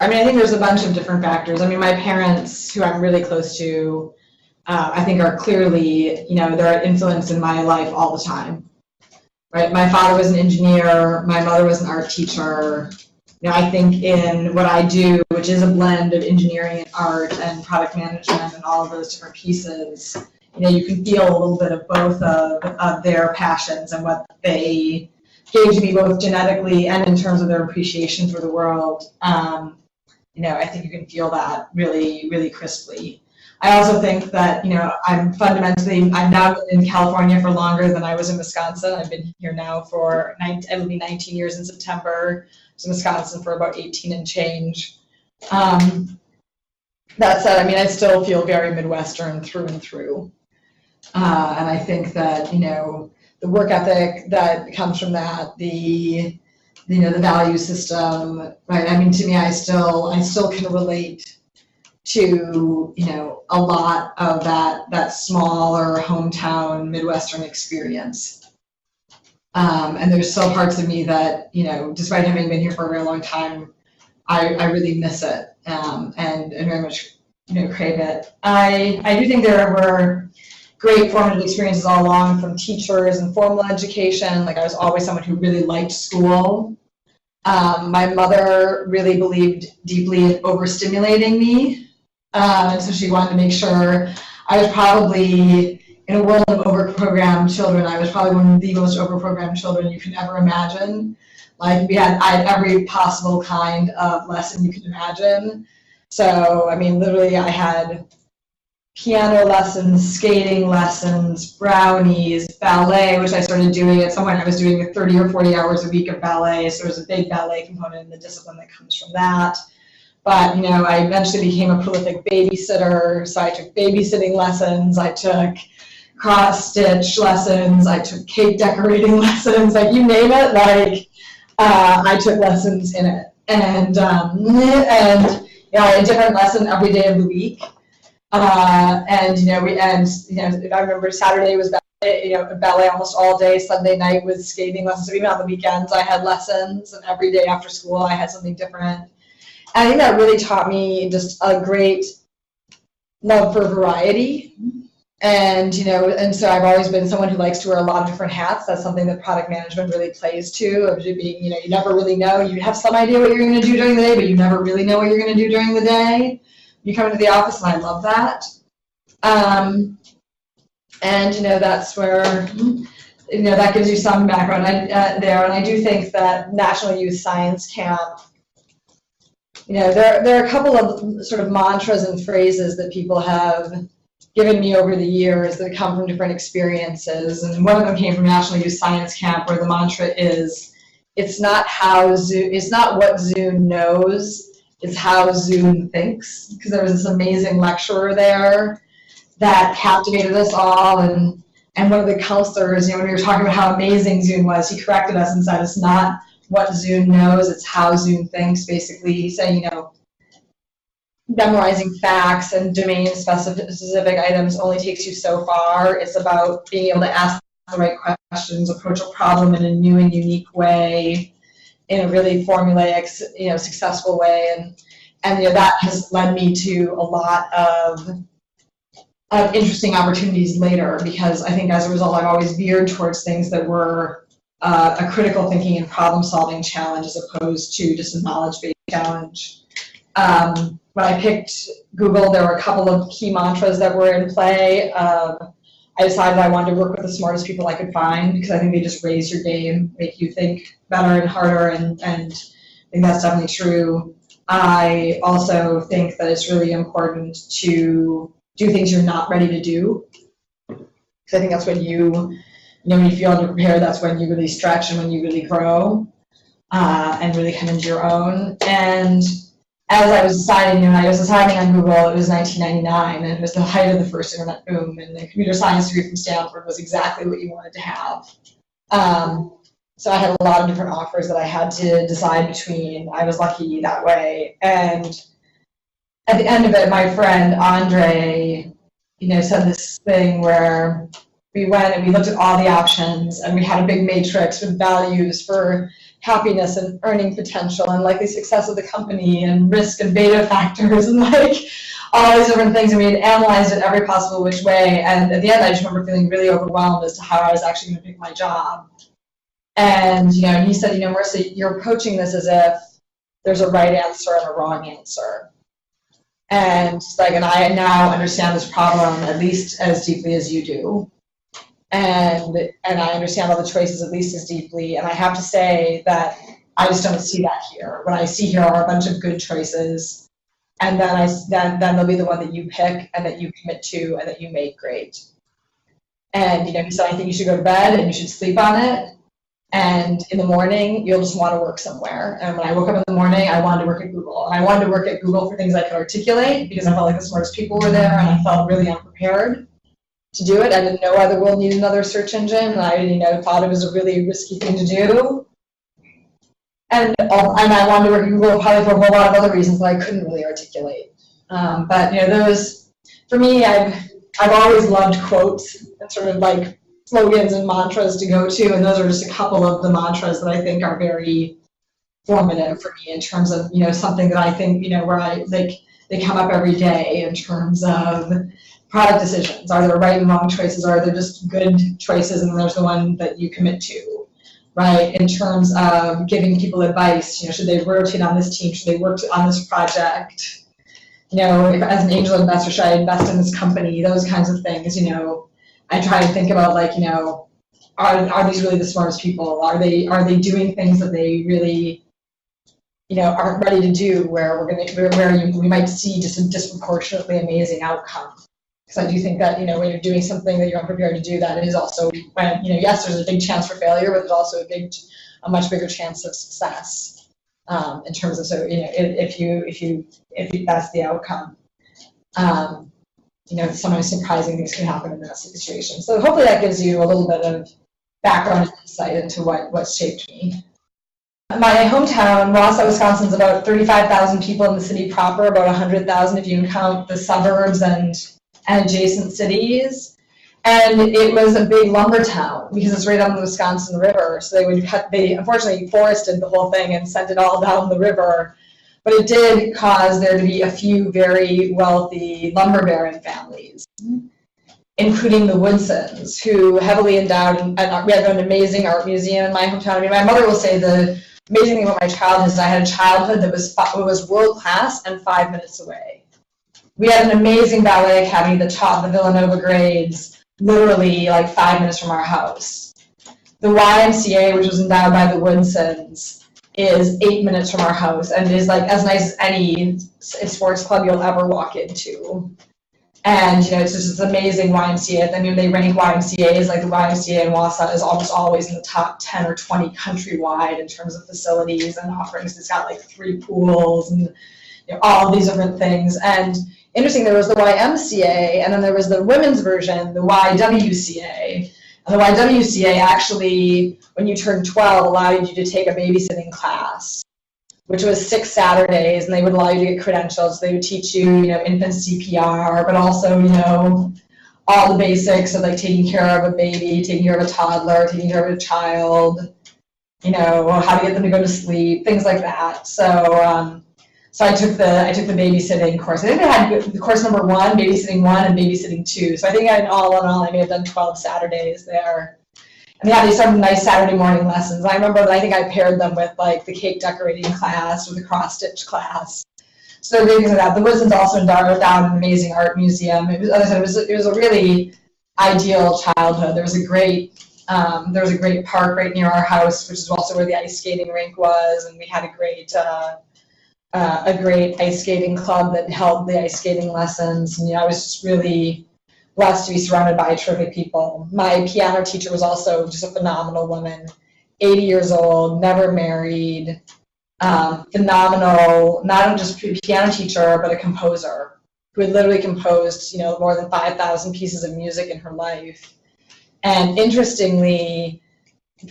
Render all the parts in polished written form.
I mean, I think there's a bunch of different factors. I mean, my parents, who I'm really close to, I think are clearly, they're an influence in my life all the time, right? My father was an engineer. My mother was an art teacher. I think in what I do, which is a blend of engineering and art and product management and all of those different pieces, you can feel a little bit of both of their passions and what they gave to me, both genetically and in terms of their appreciation for the world. I think you can feel that really, really crisply. I also think that, I've now been in California for longer than I was in Wisconsin. I've been here now for, it'll be 19 years in September. I was in Wisconsin for about 18 and change. That said, I mean, I still feel very Midwestern through and through. And I think that, the work ethic that comes from that, the value system, right? I mean, to me, I still can relate to, a lot of that smaller hometown Midwestern experience. And there's still parts of me that, despite having been here for a very long time, I really miss it, and very much, crave it. I do think there were great formative experiences all along, from teachers and formal education. Like, I was always someone who really liked school. My mother really believed deeply in overstimulating me. And so she wanted to make sure I was probably, in a world of overprogrammed children, I was probably one of the most overprogrammed children you can ever imagine. Like, I had every possible kind of lesson you can imagine. So, I mean, literally I had piano lessons, skating lessons, brownies, ballet, which I started doing. At some point I was doing 30 or 40 hours a week of ballet, so there's a big ballet component in the discipline that comes from that. But, I eventually became a prolific babysitter, so I took babysitting lessons, I took cross-stitch lessons, I took cake decorating lessons, like, you name it, like, I took lessons in it. And I had a different lesson every day of the week. I remember Saturday was ballet almost all day. Sunday night was skating lessons. So even on the weekends, I had lessons, and every day after school, I had something different. And I think that really taught me just a great love for variety. And, and so I've always been someone who likes to wear a lot of different hats. That's something that product management really plays to, of being, you never really know. You have some idea what you're going to do during the day, but you never really know what you're going to do during the day. You come into the office, and I love that. And, that's where, that gives you some background there. And I do think that National Youth Science Camp, there are a couple of sort of mantras and phrases that people have given me over the years that come from different experiences. And one of them came from National Youth Science Camp, where the mantra is, it's not what Zoom knows, it's how Zoom thinks. Because there was this amazing lecturer there that captivated us all, and one of the counselors, when we were talking about how amazing Zoom was, he corrected us and said, it's not what Zoom knows, it's how Zoom thinks. Basically saying, memorizing facts and domain specific items only takes you so far. It's about being able to ask the right questions, approach a problem in a new and unique way, in a really formulaic, successful way. And that has led me to a lot of interesting opportunities later, because I think as a result, I've always veered towards things that were a critical thinking and problem-solving challenge, as opposed to just a knowledge-based challenge. When I picked Google, there were a couple of key mantras that were in play. I decided I wanted to work with the smartest people I could find, because I think they just raise your game, make you think better and harder, and I think that's definitely true. I also think that it's really important to do things you're not ready to do, because I think that's when when you feel underprepared, that's when you really stretch and when you really grow, and really come into your own. And as I was deciding, I was deciding on Google, it was 1999, and it was the height of the first internet boom, and the computer science degree from Stanford was exactly what you wanted to have. So I had a lot of different offers that I had to decide between. I was lucky that way. And at the end of it, my friend Andre, said this thing where we went and we looked at all the options, and we had a big matrix with values for happiness and earning potential and likely success of the company and risk and beta factors and like all these different things. And we had analyzed it every possible which way. And at the end, I just remember feeling really overwhelmed as to how I was actually going to pick my job. And, he said, Marissa, you're approaching this as if there's a right answer and a wrong answer. And and I now understand this problem at least as deeply as you do. And I understand all the choices at least as deeply. And I have to say that I just don't see that here. What I see here are a bunch of good choices. And then there'll be the one that you pick and that you commit to and that you make great. And, he said, I think you should go to bed and you should sleep on it. And in the morning, you'll just want to work somewhere. And when I woke up in the morning, I wanted to work at Google. And I wanted to work at Google for things I could articulate because I felt like the smartest people were there and I felt really unprepared to do it. I didn't know why the world needed another search engine. And I thought it was a really risky thing to do. And I wanted to work at Google probably for a whole lot of other reasons that I couldn't really articulate. But those, for me, I've always loved quotes and sort of like slogans and mantras to go to, and those are just a couple of the mantras that I think are very formative for me in terms of something that I think where they come up every day in terms of product decisions. Are there right and wrong choices, or are there just good choices, and there's the one that you commit to, right? In terms of giving people advice, should they rotate on this team, should they work on this project, if as an angel investor, should I invest in this company, those kinds of things. I try to think about are these really the smartest people? Are they doing things that they really aren't ready to do, where we might see just a disproportionately amazing outcome? Because I do think that when you're doing something that you're unprepared to do, that is also yes, there's a big chance for failure, but there's also a much bigger chance of success in terms of if that's the outcome. Sometimes surprising things can happen in that situation. So hopefully that gives you a little bit of background and insight into what shaped me. My hometown, Marissa, Wisconsin, is about 35,000 people in the city proper, about 100,000 if you count the suburbs and adjacent cities. And it was a big lumber town because it's right on the Wisconsin River. So they unfortunately forested the whole thing and sent it all down the river. But it did cause there to be a few very wealthy lumber baron families, including the Woodsons, who heavily endowed, and we have an amazing art museum in my hometown. I mean, my mother will say the amazing thing about my childhood is I had a childhood that was world class and 5 minutes away. We had an amazing ballet academy that taught the Villanova grades, literally like 5 minutes from our house. The YMCA, which was endowed by the Woodsons, is 8 minutes from our house and is like as nice as any sports club you'll ever walk into. And it's just this amazing YMCA. I mean, they rank YMCAs, like the YMCA in Wausau is almost always in the top 10 or 20 countrywide in terms of facilities and offerings. It's got like 3 pools and all these different things. And interesting, there was the YMCA, and then there was the women's version, the YWCA. And the YWCA actually, when you turned 12, allowed you to take a babysitting class, which was 6 Saturdays, and they would allow you to get credentials. They would teach you, infant CPR, but also, all the basics of like taking care of a baby, taking care of a toddler, taking care of a child, how to get them to go to sleep, things like that. So I took the babysitting course. I think I had the course number 1, babysitting 1, and babysitting 2. So I think all in all, I may have done 12 Saturdays there. And they had these sort of nice Saturday morning lessons. I remember that I think I paired them with like the cake decorating class or the cross stitch class. So there were things like that. The Woodsons also endowed an amazing art museum. It was a really ideal childhood. There was a great park right near our house, which is also where the ice skating rink was, and we had a great ice skating club that held the ice skating lessons. And I was just really blessed to be surrounded by terrific people. My piano teacher was also just a phenomenal woman, 80 years old, never married, phenomenal, not just a piano teacher, but a composer who had literally composed, more than 5,000 pieces of music in her life. And interestingly,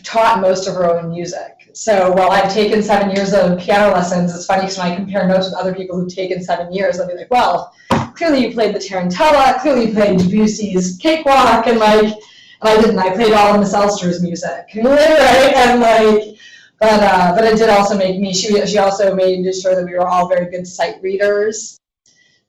taught most of her own music. So while I've taken 7 years of piano lessons, it's funny because when I compare notes with other people who've taken 7 years, I'll be like, well, clearly you played the Tarantella, clearly you played Debussy's Cakewalk, and I didn't. I played all of Miss Elster's music, right? And But it did also make me, she also made sure that we were all very good sight readers,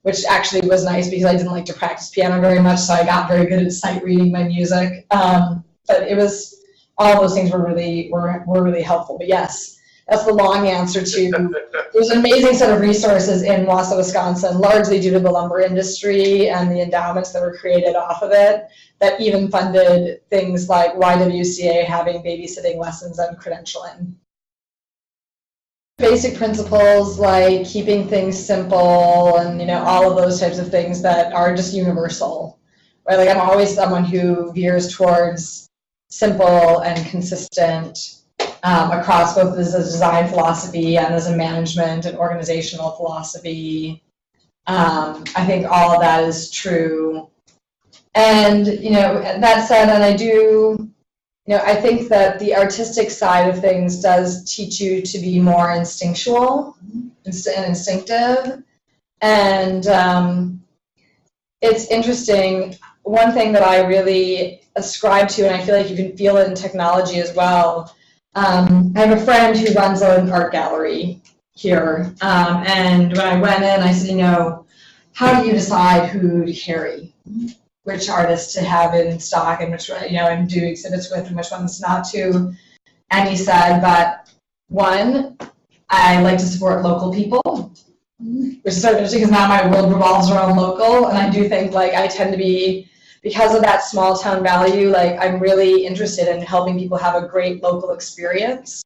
which actually was nice because I didn't like to practice piano very much, so I got very good at sight reading my music. But it was, all those things were really helpful. But yes, that's the long answer to, there's an amazing set of resources in Wausau, Wisconsin, largely due to the lumber industry and the endowments that were created off of it, that even funded things like YWCA having babysitting lessons and credentialing. Basic principles like keeping things simple and, you know, all of those types of things that are just universal, right? Like I'm always someone who veers towards simple and consistent across both as a design philosophy and as a management and organizational philosophy. I think all of that is true. And, you know, that said, and I do, you know, I think that the artistic side of things does teach you to be more instinctual and instinctive. And it's interesting. One thing that I really ascribe to, and I feel like you can feel it in technology as well. I have a friend who runs an art gallery here. And when I went in, I said, you know, how do you decide who to carry? Which artists to have in stock and which, you know, and do exhibits with and which ones not to. And he said, but one, I like to support local people, which is sort of interesting because now my world revolves around local. And I do think like I tend to be, because of that small town value, like I'm really interested in helping people have a great local experience.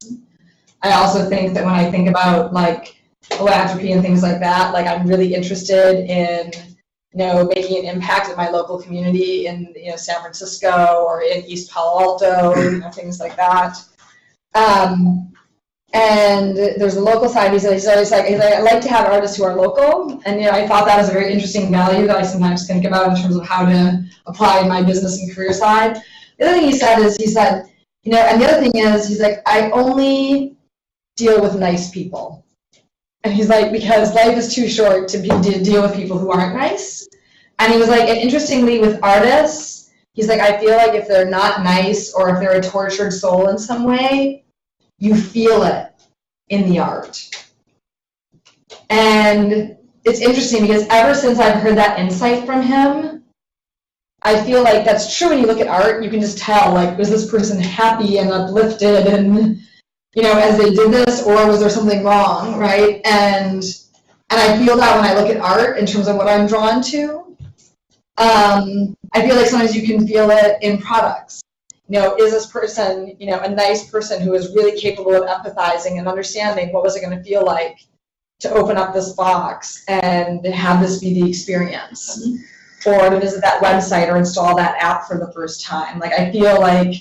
I also think that when I think about like philanthropy and things like that, like I'm really interested in, you know, making an impact in my local community in, you know, San Francisco or in East Palo Alto, you know, things like that. And there's a local side. He's always like, I like to have artists who are local. And, you know, I thought that was a very interesting value that I sometimes think about in terms of how to apply in my business and career side. The other thing he said is, he said, you know, and the other thing is, he's like, I only deal with nice people. And he's like, because life is too short to deal with people who aren't nice. And he was like, and interestingly with artists, he's like, I feel like if they're not nice or if they're a tortured soul in some way, you feel it in the art. And it's interesting because ever since I've heard that insight from him, I feel like that's true when you look at art. You can just tell, like, was this person happy and uplifted and, you know, as they did this, or was there something wrong, right? And I feel that when I look at art in terms of what I'm drawn to. I feel like sometimes you can feel it in products. You know, is this person, you know, a nice person who is really capable of empathizing and understanding what was it going to feel like to open up this box and have this be the experience, or to visit that website or install that app for the first time. Like, I feel like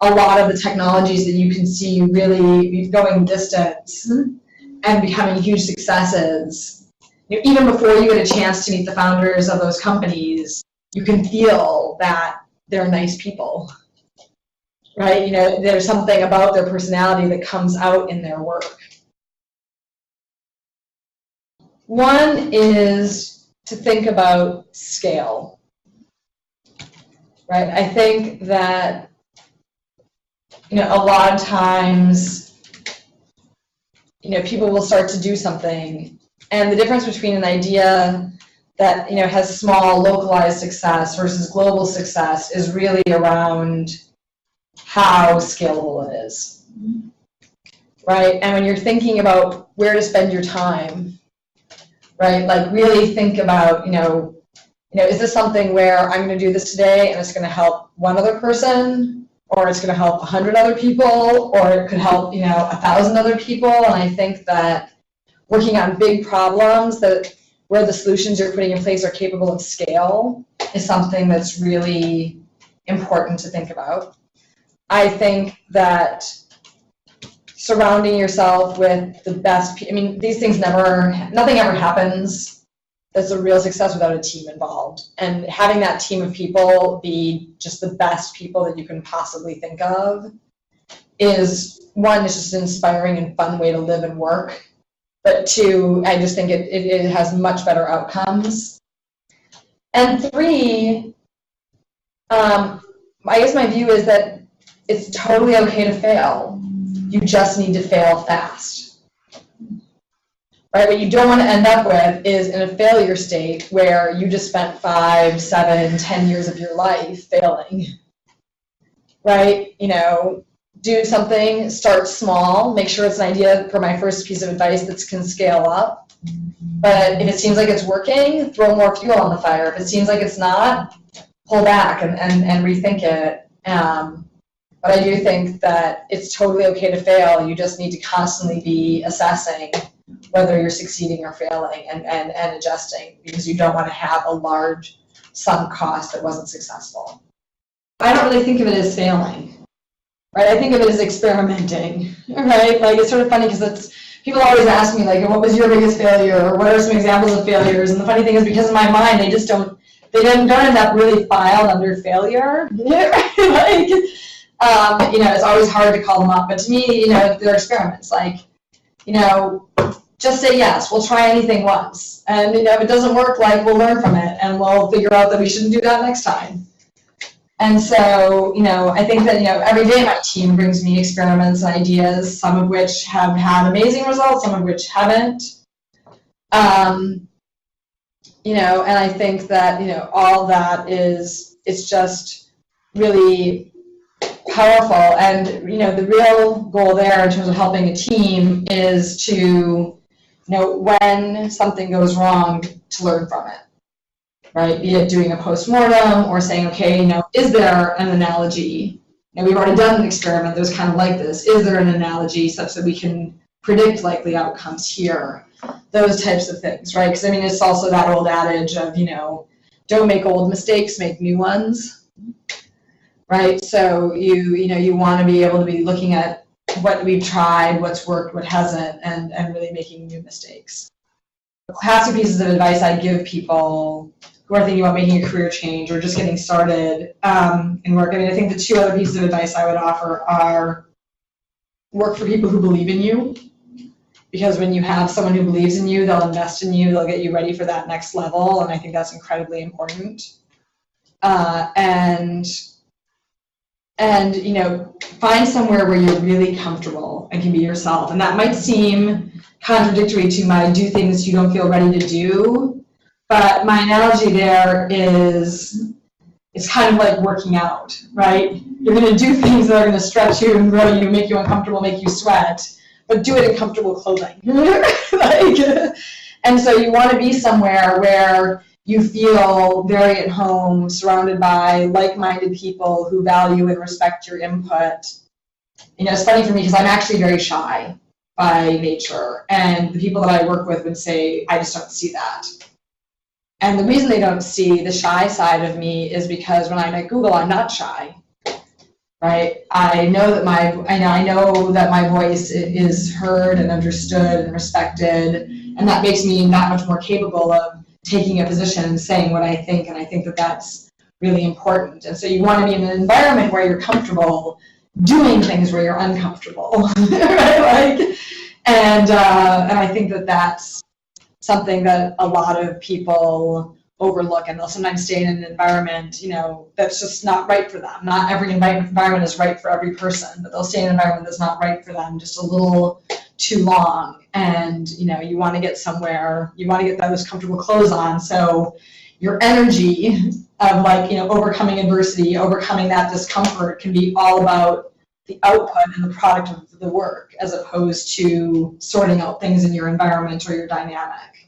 a lot of the technologies that you can see really going distance and becoming huge successes, you know, even before you get a chance to meet the founders of those companies, you can feel that they're nice people. Right? You know, there's something about their personality that comes out in their work. One is to think about scale. Right? I think that, you know, a lot of times, you know, people will start to do something, and the difference between an idea that, you know, has small localized success versus global success is really around how scalable it is, right? And when you're thinking about where to spend your time, right? Like really think about, you know, is this something where I'm going to do this today and it's going to help one other person, or it's going to help 100 other people, or it could help, you know, 1,000 other people? And I think that working on big problems that where the solutions you're putting in place are capable of scale is something that's really important to think about. I think that surrounding yourself with the best, I mean, these things nothing ever happens that's a real success without a team involved. And having that team of people be just the best people that you can possibly think of is, one, it's just an inspiring and fun way to live and work. But two, I just think it has much better outcomes. And three, I guess my view is that it's totally okay to fail. You just need to fail fast. Right? What you don't want to end up with is in a failure state where you just spent 5, 7, 10 years of your life failing. Right? Do something, start small, make sure it's an idea for my first piece of advice that can scale up. But if it seems like it's working, throw more fuel on the fire. If it seems like it's not, pull back and rethink it. But I do think that it's totally okay to fail. You just need to constantly be assessing whether you're succeeding or failing and adjusting, because you don't want to have a large sunk cost that wasn't successful. I don't really think of it as failing. Right, I think of it as experimenting, right? Like, it's sort of funny because people always ask me, like, what was your biggest failure, or what are some examples of failures? And the funny thing is, because in my mind, they don't end up really filed under failure. Like, it's always hard to call them up. But to me, they're experiments. Like, just say yes. We'll try anything once, and if it doesn't work, like, we'll learn from it, and we'll figure out that we shouldn't do that next time. And so, I think that, every day my team brings me experiments and ideas, some of which have had amazing results, some of which haven't. And I think that, all that it's just really powerful. And, the real goal there in terms of helping a team is to, when something goes wrong, to learn from it. Right, be it doing a post-mortem or saying, okay, is there an analogy? We've already done an experiment that was kind of like this. Is there an analogy such that we can predict likely outcomes here? Those types of things, right? Because it's also that old adage of, don't make old mistakes, make new ones, right? So you want to be able to be looking at what we've tried, what's worked, what hasn't, and really making new mistakes. The classic pieces of advice I give people who are thinking about making a career change or just getting started in work. I think the two other pieces of advice I would offer are work for people who believe in you, because when you have someone who believes in you, they'll invest in you, they'll get you ready for that next level, and I think that's incredibly important. And find somewhere where you're really comfortable and can be yourself. And that might seem contradictory to my do things you don't feel ready to do. But my analogy there is, it's kind of like working out, right? You're going to do things that are going to stretch you and grow you, make you uncomfortable, make you sweat, but do it in comfortable clothing. And so you want to be somewhere where you feel very at home, surrounded by like-minded people who value and respect your input. It's funny for me because I'm actually very shy by nature, and the people that I work with would say, I just don't see that. And the reason they don't see the shy side of me is because when I'm at Google, I'm not shy, right? I know that my voice is heard and understood and respected, and that makes me that much more capable of taking a position and saying what I think, and I think that that's really important. And so you want to be in an environment where you're comfortable doing things where you're uncomfortable, right? And I think that that's something that a lot of people overlook, and they'll sometimes stay in an environment, that's just not right for them. Not every environment is right for every person, but they'll stay in an environment that's not right for them just a little too long. And, you want to get somewhere, you want to get those comfortable clothes on, so your energy of overcoming adversity, overcoming that discomfort can be all about the output and the product of the work, as opposed to sorting out things in your environment or your dynamic.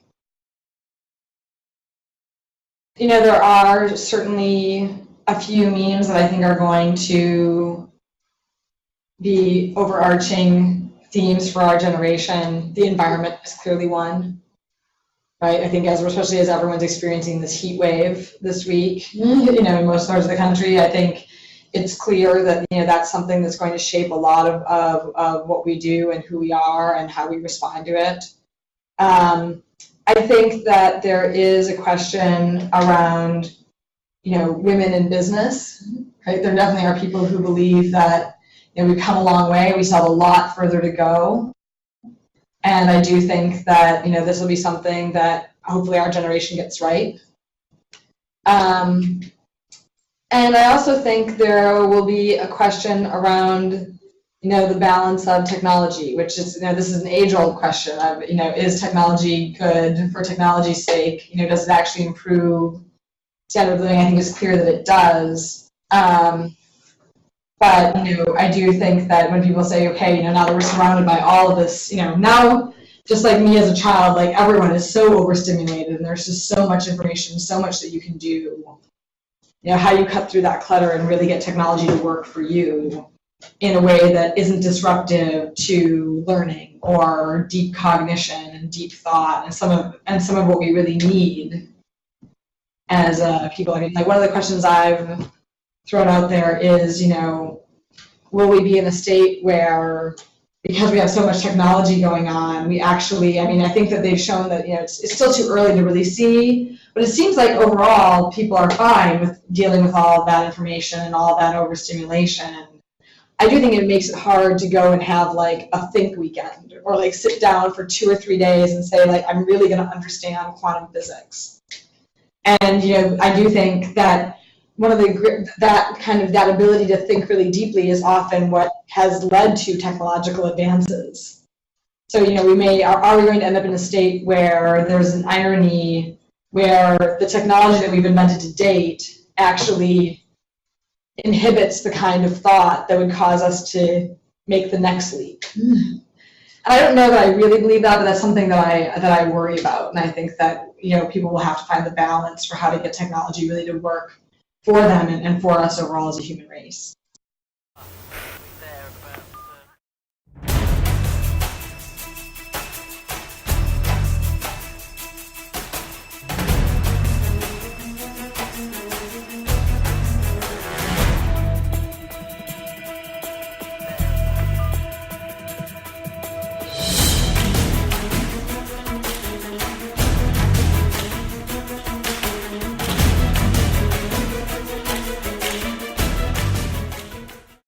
There are certainly a few memes that I think are going to be overarching themes for our generation. The environment is clearly one, right? I think especially as everyone's experiencing this heat wave this week, in most parts of the country, I think it's clear that that's something that's going to shape a lot of what we do and who we are and how we respond to it. I think that there is a question around, women in business, right? There definitely are people who believe that we've come a long way, we still have a lot further to go. And I do think that this will be something that hopefully our generation gets right. And I also think there will be a question around the balance of technology, which is, this is an age-old question of, is technology good for technology's sake? Does it actually improve standard of living? I think it's clear that it does. But, I do think that when people say, okay, now that we're surrounded by all of this, now, just like me as a child, like everyone is so overstimulated and there's just so much information, so much that you can do. How you cut through that clutter and really get technology to work for you in a way that isn't disruptive to learning or deep cognition and deep thought and some of what we really need as people. I mean, like one of the questions I've thrown out there is, will we be in a state where, because we have so much technology going on, we actually, I think that they've shown that, it's still too early to really see, but it seems like overall people are fine with dealing with all of that information and all of that overstimulation. I do think it makes it hard to go and have like a think weekend or like sit down for 2 or 3 days and say like, I'm really going to understand quantum physics. And, I do think that one of that ability to think really deeply is often what has led to technological advances. So, are we going to end up in a state where there's an irony where the technology that we've invented to date actually inhibits the kind of thought that would cause us to make the next leap? And I don't know that I really believe that, but that's something that I worry about. And I think that, people will have to find the balance for how to get technology really to work for them and for us overall as a human race.